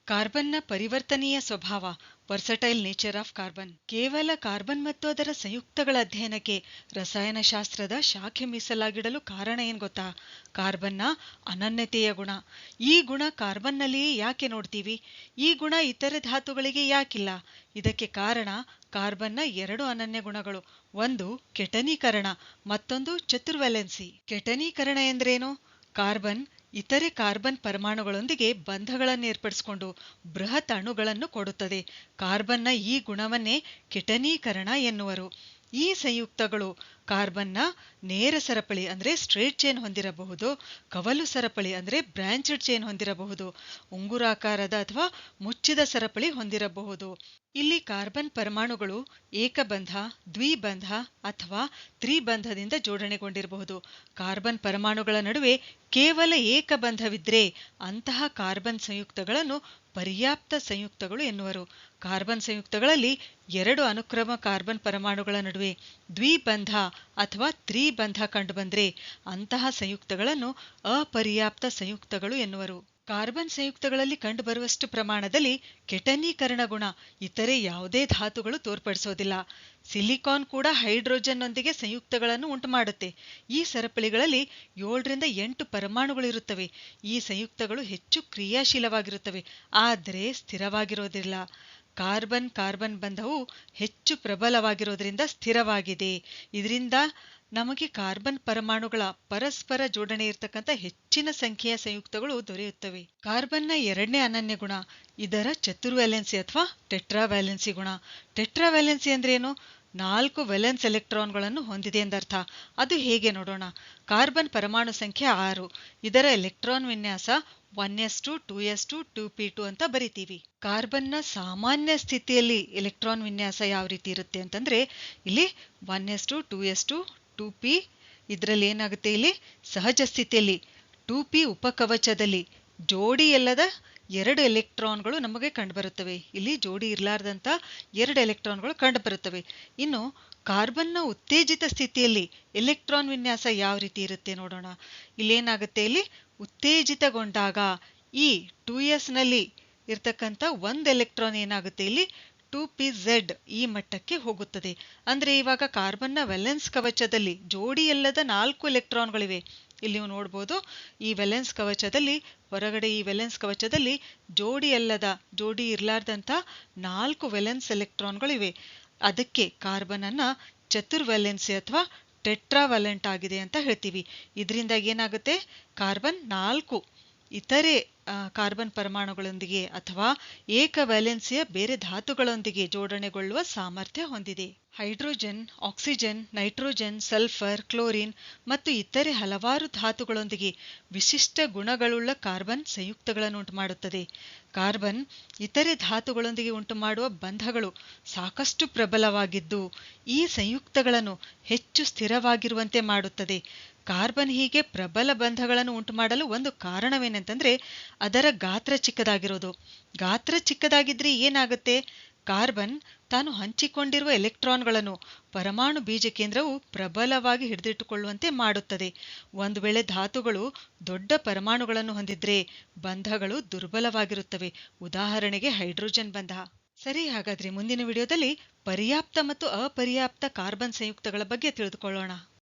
ಕಾರ್ಬನ್ನ ಪರಿವರ್ತನೀಯ ಸ್ವಭಾವ, versatile nature of carbon. ಕೇವಲ carbon ಮತ್ತು ಅದರ ಸಂಯುಕ್ತಗಳ ಅಧ್ಯಯನಕ್ಕೆ ರಸಾಯನಶಾಸ್ತ್ರದ ಶಾಖೆ ಮೀಸಲಾಗಿಡಲು ಕಾರಣ ಏನ್ ಗೊತ್ತಾ? ಕಾರ್ಬನ್ನ ಅನನ್ಯತೆಯ ಗುಣ. ಈ ಗುಣ ಕಾರ್ಬನ್ನಲ್ಲಿಯೇ ಯಾಕೆ ನೋಡ್ತೀವಿ? ಈ ಗುಣ ಇತರೆ ಧಾತುಗಳಿಗೆ ಯಾಕಿಲ್ಲ? ಇದಕ್ಕೆ ಕಾರಣ ಕಾರ್ಬನ್ನ ಎರಡು ಅನನ್ಯ ಗುಣಗಳು. ಒಂದು ಕೆಟನೀಕರಣ, ಮತ್ತೊಂದು ಚತುರ್ವ್ಯಾಲೆನ್ಸಿ. ಕೆಟನೀಕರಣ ಎಂದ್ರೇನು? ಕಾರ್ಬನ್ ಇತರೆ ಕಾರ್ಬನ್ ಪರಮಾಣುಗಳೊಂದಿಗೆ ಬಂಧಗಳನ್ನು ಏರ್ಪಡಿಸಿಕೊಂಡು ಬೃಹತ್ ಅಣುಗಳನ್ನು ಕೊಡುತ್ತದೆ. ಕಾರ್ಬನ್ನ ಈ ಗುಣವನ್ನೇ ಕೆಟನೀಕರಣ ಎನ್ನುವರು. ಈ ಸಂಯುಕ್ತಗಳು ಕಾರ್ಬನ್ನ ನೇರ ಸರಪಳಿ ಅಂದ್ರೆ ಸ್ಟ್ರೇಟ್ ಚೈನ್ ಹೊಂದಿರಬಹುದು, ಕವಲು ಸರಪಳಿ ಅಂದ್ರೆ ಬ್ರಾಂಚ್ಡ್ ಚೈನ್ ಹೊಂದಿರಬಹುದು, ಉಂಗುರಾಕಾರದ ಅಥವಾ ಮುಚ್ಚಿದ ಸರಪಳಿ ಹೊಂದಿರಬಹುದು. ಇಲ್ಲಿ ಕಾರ್ಬನ್ ಪರಮಾಣುಗಳು ಏಕಬಂಧ, ದ್ವಿಬಂಧ ಅಥವಾ ತ್ರಿಬಂಧದಿಂದ ಜೋಡಣೆಗೊಂಡಿರಬಹುದು. ಕಾರ್ಬನ್ ಪರಮಾಣುಗಳ ನಡುವೆ ಕೇವಲ ಏಕಬಂಧವಿದ್ರೆ ಅಂತಹ ಕಾರ್ಬನ್ ಸಂಯುಕ್ತಗಳನ್ನು ಪರ್ಯಾಪ್ತ ಸಂಯುಕ್ತಗಳು ಎನ್ನುವರು. ಕಾರ್ಬನ್ ಸಂಯುಕ್ತಗಳಲ್ಲಿ ಎರಡು ಅನುಕ್ರಮ ಕಾರ್ಬನ್ ಪರಮಾಣುಗಳ ನಡುವೆ ದ್ವಿಬಂಧ ಅಥವಾ ತ್ರಿಬಂಧ ಕಂಡುಬಂದ್ರೆ ಅಂತಹ ಸಂಯುಕ್ತಗಳನ್ನು ಅಪರ್ಯಾಪ್ತ ಸಂಯುಕ್ತಗಳು ಎನ್ನುವರು. ಕಾರ್ಬನ್ ಸಂಯುಕ್ತಗಳಲ್ಲಿ ಕಂಡುಬರುವಷ್ಟು ಪ್ರಮಾಣದಲ್ಲಿ ಕೆಟನೀಕರಣ ಗುಣ ಇತರೆ ಯಾವುದೇ ಧಾತುಗಳು ತೋರ್ಪಡಿಸೋದಿಲ್ಲ. ಸಿಲಿಕಾನ್ ಕೂಡ ಹೈಡ್ರೋಜನ್ನೊಂದಿಗೆ ಸಂಯುಕ್ತಗಳನ್ನು ಉಂಟುಮಾಡುತ್ತೆ. ಈ ಸರಪಳಿಗಳಲ್ಲಿ 7ರಿಂದ 8 ಪರಮಾಣುಗಳಿರುತ್ತವೆ. ಈ ಸಂಯುಕ್ತಗಳು ಹೆಚ್ಚು ಕ್ರಿಯಾಶೀಲವಾಗಿರುತ್ತವೆ, ಆದರೆ ಸ್ಥಿರವಾಗಿರೋದಿಲ್ಲ. ಕಾರ್ಬನ್ ಕಾರ್ಬನ್ ಬಂಧವು ಹೆಚ್ಚು ಪ್ರಬಲವಾಗಿರೋದ್ರಿಂದ ಸ್ಥಿರವಾಗಿದೆ. ಇದರಿಂದ ನಮಗೆ ಕಾರ್ಬನ್ ಪರಮಾಣುಗಳ ಪರಸ್ಪರ ಜೋಡಣೆ ಇರತಕ್ಕಂಥ ಹೆಚ್ಚಿನ ಸಂಖ್ಯೆಯ ಸಂಯುಕ್ತಗಳು ದೊರೆಯುತ್ತವೆ. ಕಾರ್ಬನ್ನ ಎರಡನೇ ಅನನ್ಯ ಗುಣ ಇದರ ಚತುರ್ವ್ಯಾಲೆನ್ಸಿ ಅಥವಾ ಟೆಟ್ರಾವ್ಯಾಲೆನ್ಸಿ ಗುಣ. ಟೆಟ್ರಾವ್ಯಾಲೆನ್ಸಿ ಅಂದ್ರೇನು? 4 ವೇಲೆನ್ಸ್ ಎಲೆಕ್ಟ್ರಾನ್ಗಳನ್ನು ಹೊಂದಿದೆ ಎಂದರ್ಥ. ಅದು ಹೇಗೆ ನೋಡೋಣ. ಕಾರ್ಬನ್ ಪರಮಾಣು ಸಂಖ್ಯೆ 6. ಇದರ ಎಲೆಕ್ಟ್ರಾನ್ ವಿನ್ಯಾಸ 1s2 2s2 2p2 ಅಂತ ಬರಿತೀವಿ. ಕಾರ್ಬನ್ನ ಸಾಮಾನ್ಯ ಸ್ಥಿತಿಯಲ್ಲಿ ಎಲೆಕ್ಟ್ರಾನ್ ವಿನ್ಯಾಸ ಯಾವ ರೀತಿ ಇರುತ್ತೆ ಅಂತಂದ್ರೆ ಇಲ್ಲಿ 1s2 2s2 2p. ಇದರಲ್ಲಿ ಏನಾಗುತ್ತೆ, ಇಲ್ಲಿ ಸಹಜ ಸ್ಥಿತಿಯಲ್ಲಿ 2p ಉಪಕವಚದಲ್ಲಿ ಜೋಡಿ ಅಲ್ಲದ 2 ಎಲೆಕ್ಟ್ರಾನ್ಗಳು ನಮಗೆ ಕಂಡುಬರುತ್ತವೆ. ಇಲ್ಲಿ ಜೋಡಿ ಇರಲಾರ್ದಂತ 2 ಎಲೆಕ್ಟ್ರಾನ್ಗಳು ಕಂಡುಬರುತ್ತವೆ. ಇನ್ನು ಕಾರ್ಬನ್ನ ಉತ್ತೇಜಿತ ಸ್ಥಿತಿಯಲ್ಲಿ ಎಲೆಕ್ಟ್ರಾನ್ ವಿನ್ಯಾಸ ಯಾವ ರೀತಿ ಇರುತ್ತೆ ನೋಡೋಣ. ಇಲ್ಲೇನಾಗುತ್ತೆ, ಇಲ್ಲಿ ಉತ್ತೇಜಿತಗೊಂಡಾಗ ಈ 2s ನಲ್ಲಿ ಇರ್ತಕ್ಕಂಥ 1 ಎಲೆಕ್ಟ್ರಾನ್ ಏನಾಗುತ್ತೆ, ಇಲ್ಲಿ 2pz ಈ ಮಟ್ಟಕ್ಕೆ ಹೋಗುತ್ತದೆ. ಅಂದ್ರೆ ಇವಾಗ ಕಾರ್ಬನ್ನ ವೇಲೆನ್ಸ್ ಕವಚದಲ್ಲಿ ಜೋಡಿಯಲ್ಲದ 4 ಎಲೆಕ್ಟ್ರಾನ್ಗಳಿವೆ. ಇಲ್ಲಿ ನೀವು ನೋಡ್ಬೋದು, ಈ ವೇಲೆನ್ಸ್ ಕವಚದಲ್ಲಿ ಹೊರಗಡೆ ಈ ವೇಲೆನ್ಸ್ ಕವಚದಲ್ಲಿ ಜೋಡಿ ಇರ್ಲಾರ್ದಂತ 4 ವೇಲೆನ್ಸ್ ಎಲೆಕ್ಟ್ರಾನ್ಗಳಿವೆ. ಅದಕ್ಕೆ ಕಾರ್ಬನ್ ಅನ್ನ ಚತುರ್ವ್ಯಾಲೆನ್ಸಿ ಅಥವಾ ಟೆಟ್ರಾವ್ಯಾಲೆಂಟ್ ಆಗಿದೆ ಅಂತ ಹೇಳ್ತೀವಿ. ಇದರಿಂದ ಏನಾಗುತ್ತೆ, ಕಾರ್ಬನ್ 4 ಇತರೆ ಕಾರ್ಬನ್ ಪರಮಾಣುಗಳೊಂದಿಗೆ ಅಥವಾ ಏಕವ್ಯಾಲೆನ್ಸಿಯ ಬೇರೆ ಧಾತುಗಳೊಂದಿಗೆ ಜೋಡಣೆಗೊಳ್ಳುವ ಸಾಮರ್ಥ್ಯ ಹೊಂದಿದೆ. Hydrogen, oxygen, nitrogen, sulphur, chlorine ಮತ್ತು ಇತರೆ ಹಲವಾರು ಧಾತುಗಳೊಂದಿಗೆ ವಿಶಿಷ್ಟ ಗುಣಗಳುಳ್ಳ ಕಾರ್ಬನ್ ಸಂಯುಕ್ತಗಳನ್ನು ಉಂಟುಮಾಡುತ್ತದೆ. ಕಾರ್ಬನ್ ಇತರೆ ಧಾತುಗಳೊಂದಿಗೆ ಉಂಟುಮಾಡುವ ಬಂಧಗಳು ಸಾಕಷ್ಟು ಪ್ರಬಲವಾಗಿದ್ದು ಈ ಸಂಯುಕ್ತಗಳನ್ನು ಹೆಚ್ಚು ಸ್ಥಿರವಾಗಿರುವಂತೆ ಮಾಡುತ್ತದೆ. ಕಾರ್ಬನ್ ಹೀಗೆ ಪ್ರಬಲ ಬಂಧಗಳನ್ನು ಉಂಟುಮಾಡಲು ಒಂದು ಕಾರಣವೇನೆಂತಂದ್ರೆ ಅದರ ಗಾತ್ರ ಚಿಕ್ಕದಾಗಿರೋದು. ಗಾತ್ರ ಚಿಕ್ಕದಾಗಿದ್ರೆ ಏನಾಗುತ್ತೆ, ಕಾರ್ಬನ್ ತಾನು ಹಂಚಿಕೊಂಡಿರುವ ಎಲೆಕ್ಟ್ರಾನ್ಗಳನ್ನು ಪರಮಾಣು ಬೀಜ ಕೇಂದ್ರವು ಪ್ರಬಲವಾಗಿ ಹಿಡಿದಿಟ್ಟುಕೊಳ್ಳುವಂತೆ ಮಾಡುತ್ತದೆ. ಒಂದು ವೇಳೆ ಧಾತುಗಳು ದೊಡ್ಡ ಪರಮಾಣುಗಳನ್ನು ಹೊಂದಿದ್ರೆ ಬಂಧಗಳು ದುರ್ಬಲವಾಗಿರುತ್ತವೆ. ಉದಾಹರಣೆಗೆ ಹೈಡ್ರೋಜನ್ ಬಂಧ. ಸರಿ, ಹಾಗಾದ್ರೆ ಮುಂದಿನ ವಿಡಿಯೋದಲ್ಲಿ ಪರ್ಯಾಪ್ತ ಮತ್ತು ಅಪರ್ಯಾಪ್ತ ಕಾರ್ಬನ್ ಸಂಯುಕ್ತಗಳ ಬಗ್ಗೆ ತಿಳಿದುಕೊಳ್ಳೋಣ.